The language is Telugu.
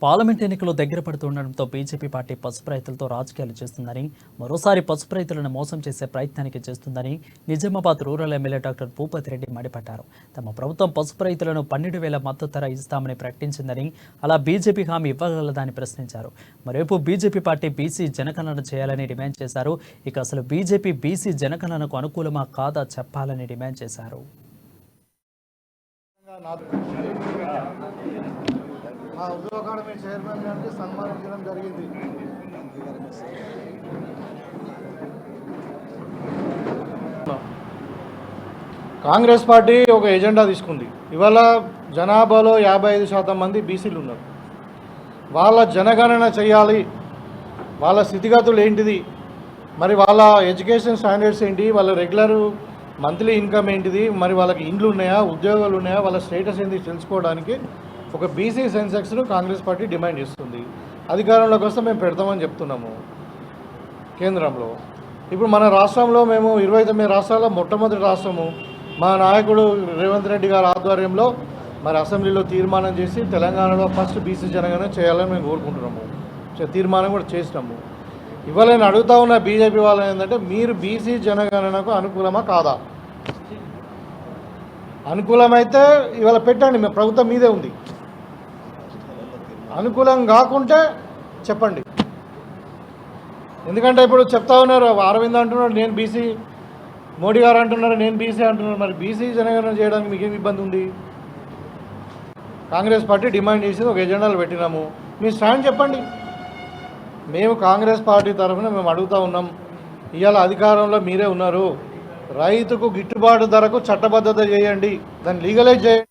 పార్లమెంట్ ఎన్నికలు దగ్గర పడుతుండటంతో బీజేపీ పార్టీ పసుపు రైతులతో రాజకీయాలు చేస్తుందని, మరోసారి పసుపు రైతులను మోసం చేసే ప్రయత్నానికి చేస్తుందని Nizamabad rural MLA doctor Bhupathi Reddy మండిపడ్డారు. తమ ప్రభుత్వం పసుపు రైతులను 12,000 మద్దతు ధర ఇస్తామని ప్రకటించిందని, అలా బీజేపీ హామీ ఇవ్వగలదని ప్రశ్నించారు. మరోవైపు బీజేపీ పార్టీ బీసీ జనగణన చేయాలని డిమాండ్ చేశారు. ఇక అసలు బీజేపీ బీసీ జనగణనకు అనుకూలమా కాదా చెప్పాలని డిమాండ్ చేశారు. మా ఉర్దూ అకాడమీ చైర్మన్ గారికి సన్మానించడం జరిగింది. కాంగ్రెస్ పార్టీ ఒక ఎజెండా తీసుకుంది. ఇవాళ జనాభాలో 55% మంది బీసీలు ఉన్నారు. వాళ్ళ జనగణన చేయాలి, వాళ్ళ స్థితిగతులు ఏంటిది, మరి వాళ్ళ ఎడ్యుకేషన్ స్టాండర్డ్స్ ఏంటి, వాళ్ళ రెగ్యులర్ మంత్లీ ఇన్కమ్ ఏంటిది, మరి వాళ్ళకి ఇండ్లు ఉన్నాయా, ఉద్యోగాలు ఉన్నాయా, వాళ్ళ స్టేటస్ ఏంటి తెలుసుకోవడానికి ఒక బీసీ సెన్సెక్స్ను కాంగ్రెస్ పార్టీ డిమాండ్ చేస్తుంది. అధికారంలోకి వస్తే మేము పెడతామని చెప్తున్నాము కేంద్రంలో. ఇప్పుడు మన రాష్ట్రంలో మేము 29 రాష్ట్రాల్లో మొట్టమొదటి రాష్ట్రము. మా నాయకుడు రేవంత్ రెడ్డి గారి ఆధ్వర్యంలో మరి అసెంబ్లీలో తీర్మానం చేసి తెలంగాణలో ఫస్ట్ బీసీ జనగణన చేయాలని మేము కోరుకుంటున్నాము. తీర్మానం కూడా చేసినాము. ఇవాళ నేను అడుగుతా ఉన్న బీజేపీ వాళ్ళని ఏంటంటే, మీరు బీసీ జనగణనకు అనుకూలమా కాదా? అనుకూలమైతే ఇవాళ పెట్టండి, మీ ప్రభుత్వం మీదే ఉంది. అనుకూలం కాకుంటే చెప్పండి. ఎందుకంటే ఇప్పుడు చెప్తా ఉన్నారు, అరవింద్ అంటున్నాడు నేను బీసీ, మోడీ గారు అంటున్నారు నేను బీసీ అంటున్నారు. మరి బీసీ జనగణన చేయడానికి మీకేం ఇబ్బంది ఉంది? కాంగ్రెస్ పార్టీ డిమాండ్ చేసి ఒక ఎజెండాలు పెట్టినాము, మీ స్టాండ్ చెప్పండి. మేము కాంగ్రెస్ పార్టీ తరఫున మేము అడుగుతూ ఉన్నాం, ఇవాళ అధికారంలో మీరే ఉన్నారు, రైతుకు గిట్టుబాటు ధరకు చట్టబద్ధత చేయండి, దాన్ని లీగలైజ్ చేయండి.